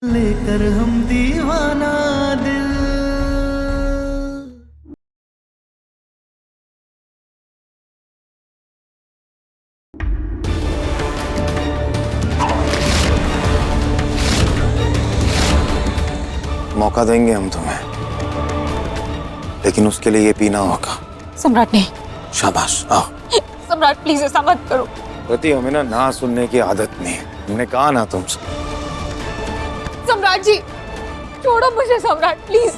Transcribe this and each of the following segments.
लेकर हम दीवाना दिल। मौका देंगे हम तुम्हें, लेकिन उसके लिए ये पीना होगा। सम्राट नहीं। शाबाश, आओ। सम्राट प्लीज ऐसा मत करो। प्रति हमें ना सुनने की आदत नहीं है, हमने कहा ना तुमसे। सम्राट जी छोड़ो मुझे सम्राट, प्लीज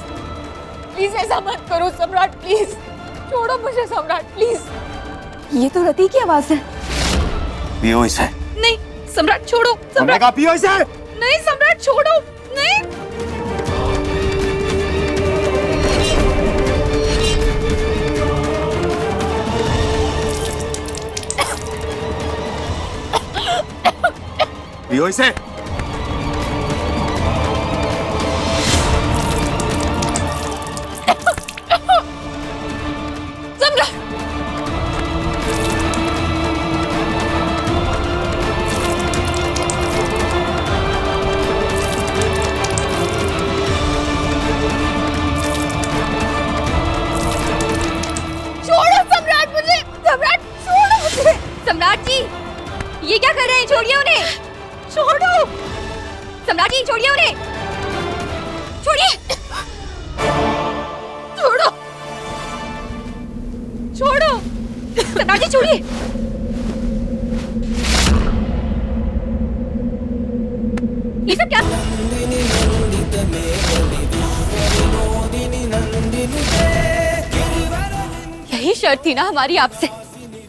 प्लीज ऐसा मत करो सम्राट, प्लीज छोड़ो मुझे सम्राट प्लीज। ये तो रति की आवाज है। पियो इसे। नहीं सम्राट छोड़ो, सम्राट कहा पियो इसे। नहीं सम्राट छोड़ो, नहीं। पियो इसे। सम्राट जी ये क्या कर रहे हैं? छोड़िए उन्हें, छोड़ो। सम्राट जी छोड़िए उन्हें, छोड़िए, छोड़ो, छोड़ो। सम्राट जी छोड़िए। ये सब क्या? यही शर्त थी ना हमारी आपसे।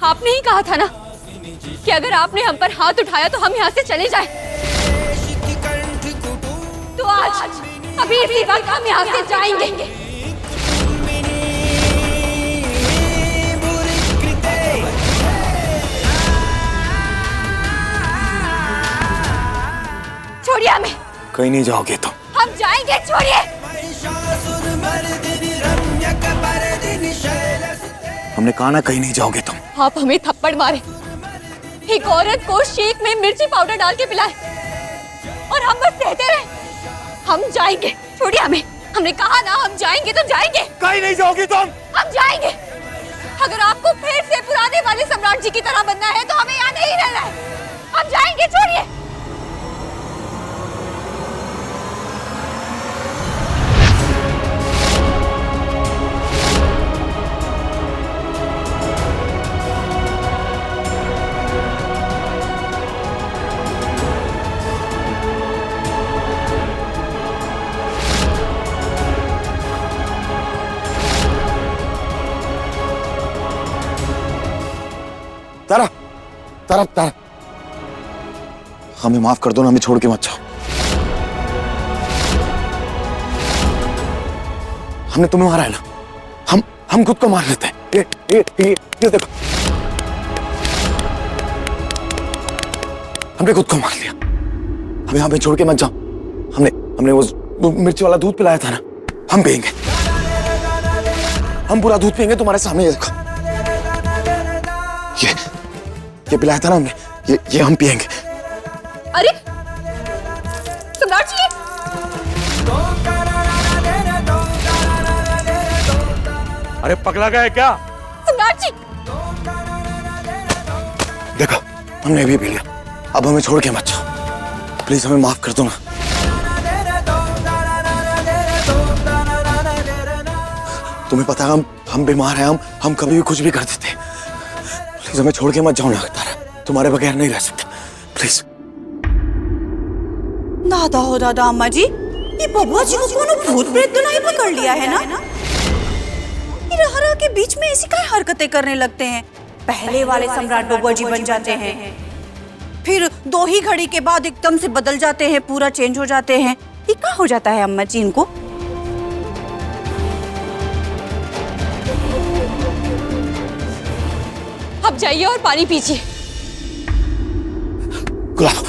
आपने ही कहा था ना कि अगर आपने हम पर हाथ उठाया तो हम यहाँ से चले जाएं। तो आज अभी इसी वक्त हम यहाँ से जाएंगे। छोड़िए हमें। कहीं नहीं जाओगे तुम। हम जाएंगे, छोड़िए। हमने कहा ना कहीं नहीं जाओगे तुम। आप हमें थप्पड़ मारे, एक औरत को शेक में मिर्ची पाउडर डाल के पिलाए और हम बस कहते रहे हम जाएंगे। छोड़िए हमें, हमने कहा ना हम जाएंगे तो जाएंगे। कहीं नहीं जाओगी तुम। हम जाएंगे। अगर आपको फिर से पुराने वाले सम्राट जी की तरह बनना है तो हमें यहाँ नहीं रहना है। हम जाएंगे, छोड़िए। तारा, तारा, तारा, हमें माफ कर दो ना, हमें छोड़ के मत जाओ। हमने तुम्हें मारा है ना, हम खुद को मार लेते हैं। ये देखो, हमने खुद को मार लिया। हमें छोड़ के मत जाओ। हमने वो मिर्ची वाला दूध पिलाया था ना, हम पिएंगे। हम पूरा दूध पिएंगे तुम्हारे सामने। ये देखो, ये पिलाया था ना हमने, ये हम पिएंगे। अरे सम्राट जी, अरे पगला गया है क्या? सम्राट जी, देखो हमने भी पी लिया, अब हमें छोड़ के मत जाओ। प्लीज हमें माफ कर दो ना। तुम्हें पता है हम बीमार हैं, हम कभी भी कुछ भी कर देते। प्लीज हमें छोड़ के मत जाओ ना तारा, तुम्हारे बगैर नहीं रह सकते, प्लीज। दादा हो दादा, अम्मा जी, ये बबुआ जी को कोनो भूत प्रेत तो नहीं पकड़ लिया है ना? ये रहा के बीच में ऐसी क्या हरकतें करने लगते हैं। पहले वाले सम्राट बबुआ जी बन जाते हैं, फिर 2 ही घड़ी के बाद एकदम से बदल जाते हैं, पूरा चेंज हो जाते हैं। ये क्या हो जाता है अम्मा जी इनको? अब जाइए और पानी पीजिए। गुलाब,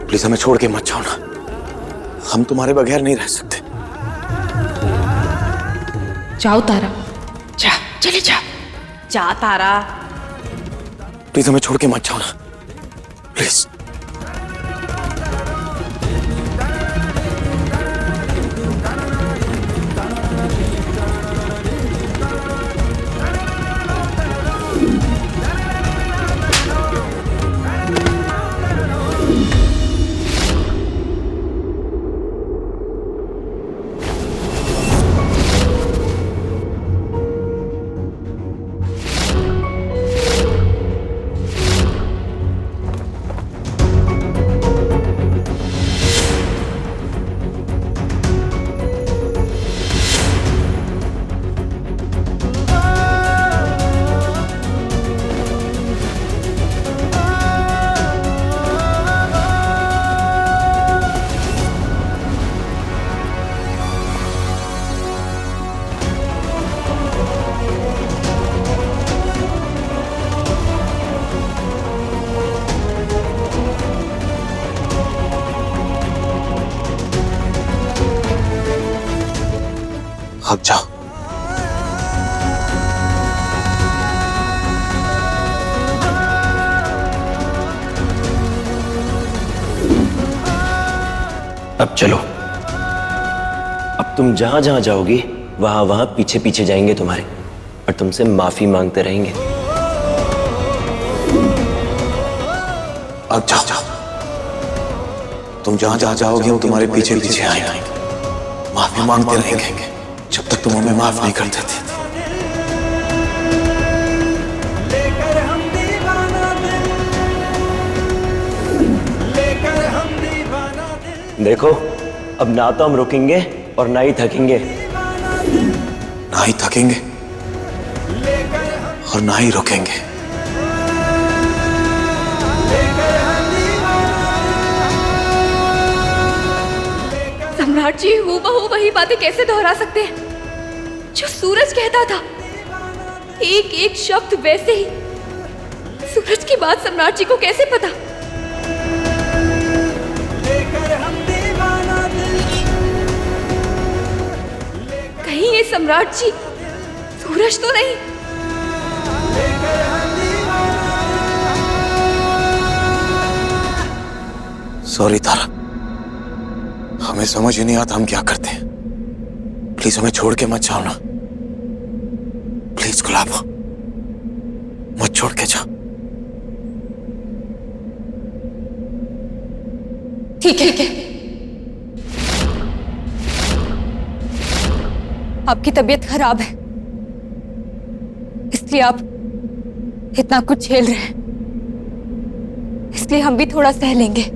प्लीज हमें छोड़ के मत जाओ ना, हम तुम्हारे बगैर नहीं रह सकते। जाओ तारा, जा, चले जा, जा तारा। प्लीज हमें छोड़ के मत जाओ ना, प्लीज। अब जाओ। अब चलो। अब तुम जहां जहां जाओगी वहां वहां पीछे पीछे जाएंगे तुम्हारे, और तुमसे माफी मांगते रहेंगे। अब जाओ जाओ। तुम जहां जहां जाओगे हम तुम्हारे पीछे पीछे आएंगे, माफी मांगते रहेंगे जब तक तुम हमें माफ नहीं कर देते। लेकर हम दीवाना दिल, लेकर हम दीवाना दिल, देखो, अब ना तो हम रुकेंगे और ना ही थकेंगे। ना ही थकेंगे और ना ही रुकेंगे। सम्राट जी हूबहू वही बातें कैसे दोहरा सकते हैं जो सूरज कहता था? एक एक शब्द वैसे ही। सूरज की बात सम्राट जी को कैसे पता? कहीं ये सम्राट जी सूरज तो नहीं? सॉरी तारा, हमें समझ ही नहीं आता हम क्या करते हैं। प्लीज हमें छोड़ के मत जाओ ना, प्लीज गुलाब, मत छोड़ के जाओ। ठीक है। आपकी तबीयत खराब है, इसलिए आप इतना कुछ झेल रहे हैं, इसलिए हम भी थोड़ा सह लेंगे।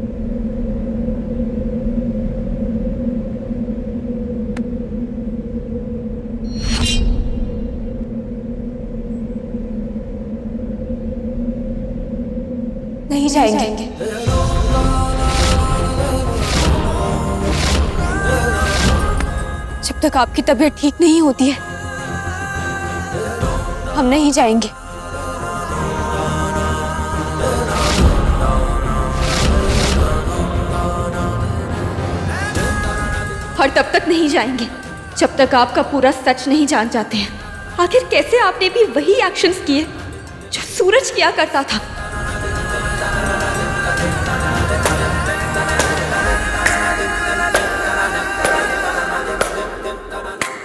नहीं जाएंगे। जब तक आपकी तबीयत ठीक नहीं होती है हम नहीं जाएंगे। और तब तक नहीं जाएंगे जब तक आपका पूरा सच नहीं जान जाते हैं। आखिर कैसे आपने भी वही एक्शंस किए जो सूरज किया करता था?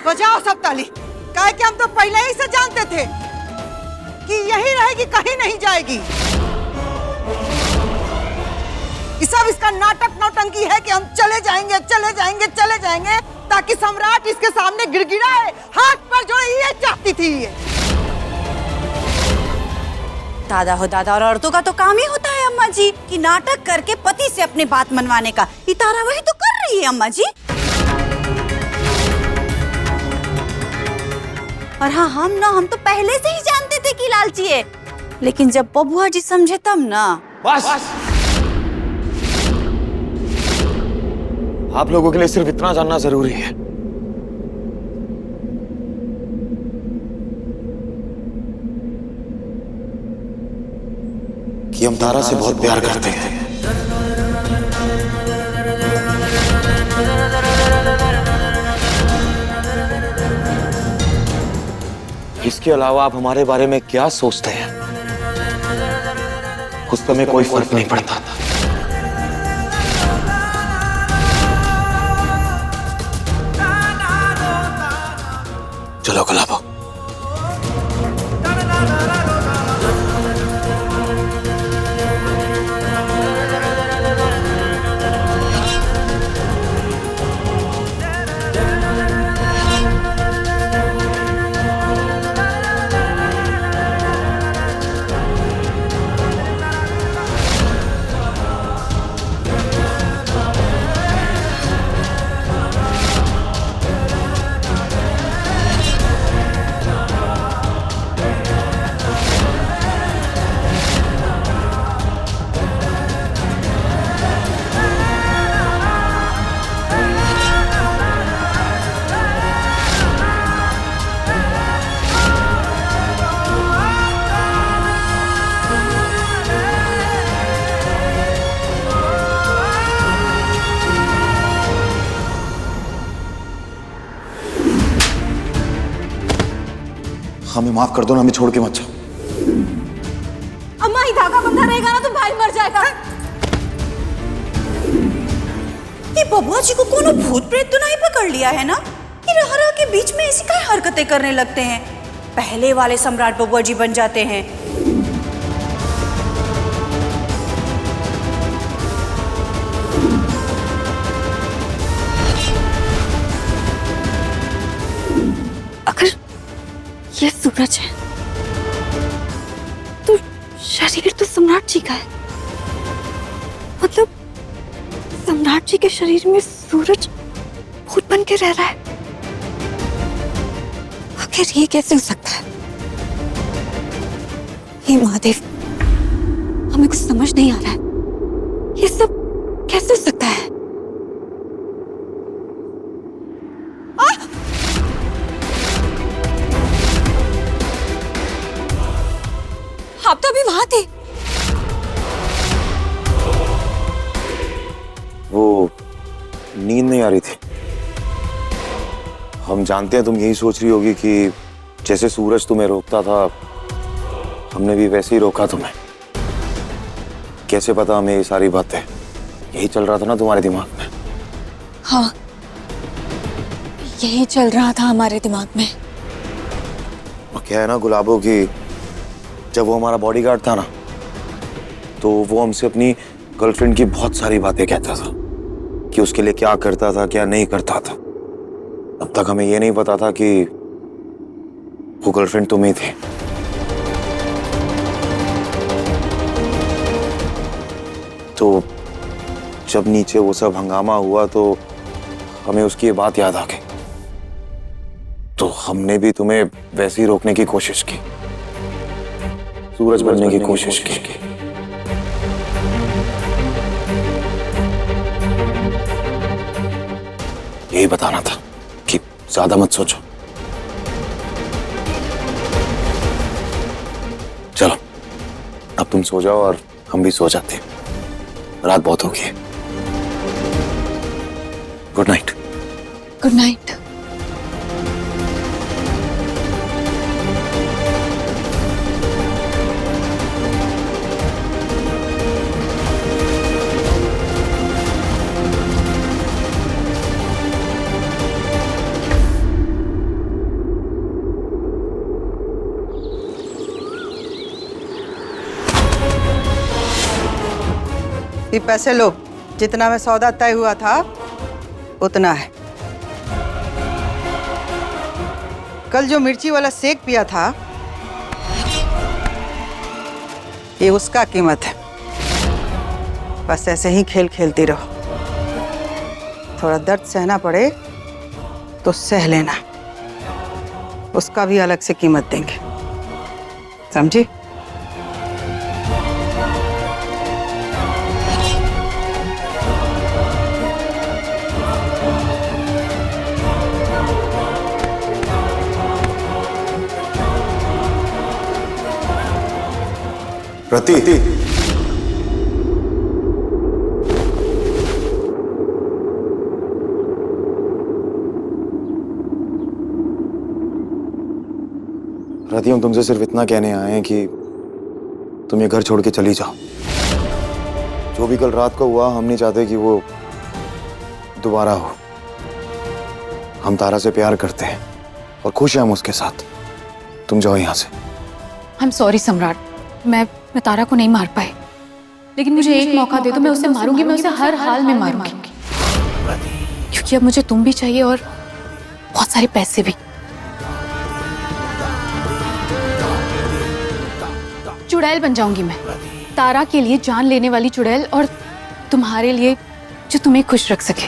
बजाओ सब ताली, काहे कि हम तो पहले ही से जानते थे कि यही रहेगी, कहीं नहीं जाएगी। ये सब इसका नाटक नौटंकी है कि हम चले जाएंगे चले जाएंगे चले जाएंगे, ताकि सम्राट इसके सामने गिड़गिड़ाए, हाथ पर जोड़े। ये चाहती थी ये। दादा हो दादा, और औरतों का तो काम ही होता है अम्मा जी कि नाटक करके पति से अपने बात मनवाने का। ये तारा वही तो कर रही है अम्मा जी। और हाँ, हम तो पहले से ही जानते थे कि लालची है, लेकिन जब बबुआ जी समझे तब ना। बस। आप लोगों के लिए सिर्फ इतना जानना जरूरी है कि हम तारा से बहुत प्यार करते हैं। इसके अलावा आप हमारे बारे में क्या सोचते हैं उस समय कोई फर्क नहीं पड़ता था। चलो गुलाबो। हमें माफ कर दो ना, हमें छोड़ के मत जाओ। अम्मा, ये धागा बंधा रहेगा ना तो भाई मर जाएगा। ये बबुआ जी को कोनो भूत प्रेत तो नहीं पकड़ लिया है ना? ये रह रह के बीच में ऐसी क्या हरकतें करने लगते हैं? पहले वाले सम्राट बबुआ जी बन जाते हैं। अगर ये सूरज है तो शरीर तो सम्राट जी का है। मतलब सम्राट जी के शरीर में सूरज भूत बन के रह रहा है। आखिर ये कैसे हो सकता है? हे महादेव, हमें कुछ समझ नहीं आ रहा है। ये सब कैसे हो सकता है? आप तो अभी वहां थे। वो नींद नहीं आ रही थी। हम जानते हैं तुम यही सोच रही होगी कि जैसे सूरज तुम्हें रोकता था, हमने भी वैसे ही रोका तुम्हें। कैसे पता हमें ये सारी बातें? यही चल रहा था ना तुम्हारे दिमाग में? हाँ, यही चल रहा था हमारे दिमाग में। और क्या है ना गुलाबो की, जब वो हमारा बॉडीगार्ड था ना, तो वो हमसे अपनी गर्लफ्रेंड की बहुत सारी बातें कहता था कि उसके लिए क्या करता था, क्या नहीं करता था। अब तक हमें ये नहीं पता था कि वो गर्लफ्रेंड तुम ही थी। तो जब नीचे वो सब हंगामा हुआ तो हमें उसकी ये बात याद आ गई। तो हमने भी तुम्हें वैसे ही रोकने की कोशिश की, सूरज बनने की कोशिश की। यही बताना था कि ज्यादा मत सोचो। चलो अब तुम सो जाओ और हम भी सो जाते हैं, रात बहुत हो गई है। Good night. Good night. ये पैसे लो, जितना में सौदा तय हुआ था उतना है। कल जो मिर्ची वाला शेक पिया था, ये उसका कीमत है। बस ऐसे ही खेल खेलती रहो। थोड़ा दर्द सहना पड़े तो सह लेना, उसका भी अलग से कीमत देंगे, समझी? रति, रति, हम तुमसे सिर्फ इतना कहने आए हैं कि तुम ये घर छोड़ के चली जाओ। जो भी कल रात को हुआ, हम नहीं चाहते कि वो दोबारा हो। हम तारा से प्यार करते हैं और खुश हैं हम उसके साथ। तुम जाओ यहाँ से। आई एम सॉरी सम्राट, मैं तारा को नहीं मार पाई, लेकिन मुझे एक मौका दे दो, मैं उसे मारूंगी, मैं उसे हर हाल में मारूंगी, क्योंकि अब मुझे तुम भी चाहिए और बहुत सारे पैसे भी। चुड़ैल बन जाऊंगी मैं, तारा के लिए जान लेने वाली चुड़ैल, और तुम्हारे लिए जो तुम्हें खुश रख सके,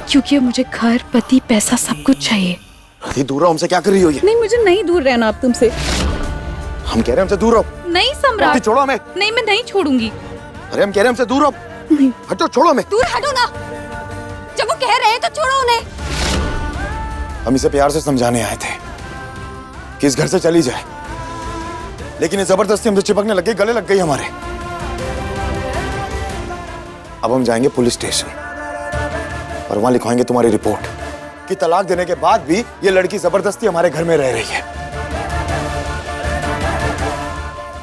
क्योंकि अब मुझे घर, पति, पैसा सब कुछ चाहिए। दूर रहो हमसे। क्या कर रही हो ये? नहीं, मुझे नहीं दूर रहना अब तुमसे। हम कह रहे हैं हमसे दूर रहो। नहीं सम्राट, छोड़ो हमें। नहीं, मैं नहीं छोड़ूंगी। अरे हम कह रहे हैं हमसे दूर रहो। हटो, छोड़ो हमें। दूर हटो ना, जब वो कह रहे हैं तो छोड़ो उन्हें। हम इसे प्यार से समझाने आए थे कि इस घर से चली जाए, लेकिन ये जबरदस्ती हमसे चिपकने लग गई, गले लग गई हमारे। अब हम जाएंगे पुलिस स्टेशन और वहां लिखवाएंगे तुम्हारी रिपोर्ट कि तलाक देने के बाद भी ये लड़की जबरदस्ती हमारे घर में रह रही है।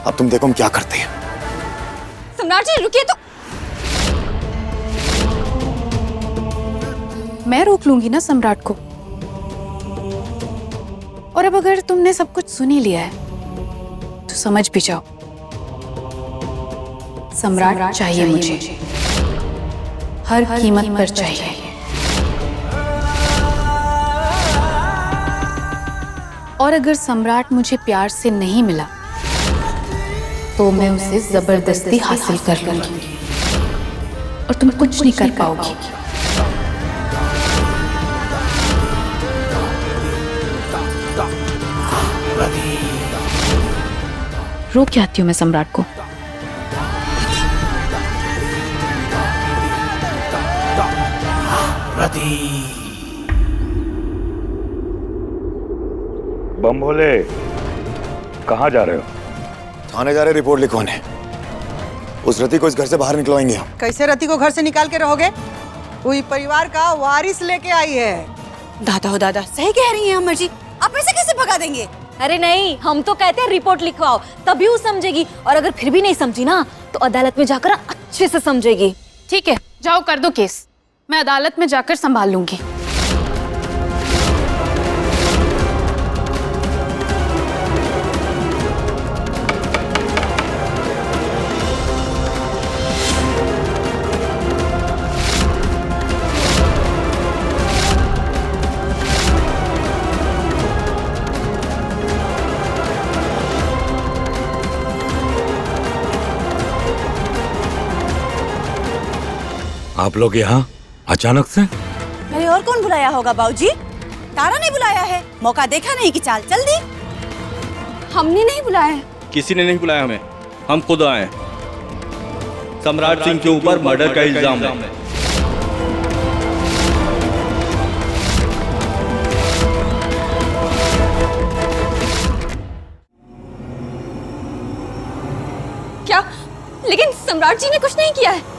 अब तुम देखो हम क्या करते हैं। सम्राट जी रुकिए तो। मैं रोक लूंगी ना सम्राट को। और अब अगर तुमने सब कुछ सुन ही लिया है तो समझ भी जाओ, सम्राट चाहिए मुझे, हर कीमत पर चाहिए। और अगर सम्राट मुझे प्यार से नहीं मिला तो मैं उसे जबरदस्ती हासिल कर लूंगी और तुम कुछ नहीं कर पाओगी। रोक के आती हूँ मैं सम्राट को। बम भोले, कहाँ जा रहे हो? थाने जा रहे, रिपोर्ट लिखवाने। उस रति को इस घर से बाहर निकलवाएंगे हम। कैसे रति को घर से निकाल के रहोगे? पूरी परिवार का वारिस लेके आई है। दादा हो दादा, सही कह रही हैं अमर जी, आप ऐसे कैसे भगा देंगे? अरे नहीं, हम तो कहते हैं रिपोर्ट लिखवाओ, तभी वो समझेगी। और अगर फिर भी नहीं समझी ना तो अदालत में जाकर अच्छे से समझेगी। ठीक है, जाओ कर दो केस, मैं अदालत में जाकर संभाल लूंगी। आप लोग यहाँ अचानक से? अरे और कौन बुलाया होगा बाबूजी? तारा ने बुलाया है, मौका देखा नहीं कि चाल चल दी। हमने नहीं बुलाया है। किसी ने नहीं बुलाया हमें, हम खुद आए। सम्राट सिंह के ऊपर मर्डर का इल्जाम है। क्या? लेकिन सम्राट जी ने कुछ नहीं किया है।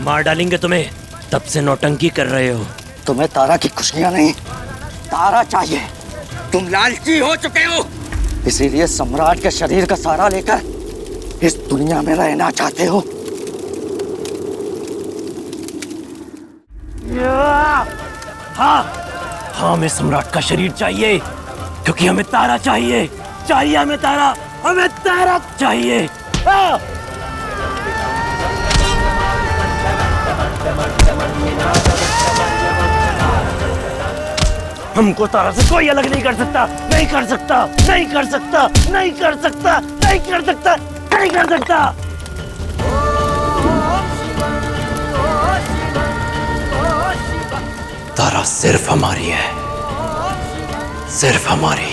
मार डालेंगे तुम्हें, तब से नौटंकी कर रहे हो। तुम्हें तारा की खुशियां नहीं, तारा चाहिए। तुम लालची हो चुके हो, इसीलिए सम्राट के शरीर का सहारा लेकर इस दुनिया में रहना चाहते हो। हाँ, हमें सम्राट का शरीर चाहिए क्योंकि हमें तारा चाहिए। चाहिए हमें तारा, हमें तारा चाहिए। हमको तारा से कोई अलग नहीं कर सकता, नहीं कर सकता, नहीं कर सकता, नहीं कर सकता, नहीं कर सकता, नहीं कर सकता। तारा सिर्फ हमारी है, सिर्फ हमारी।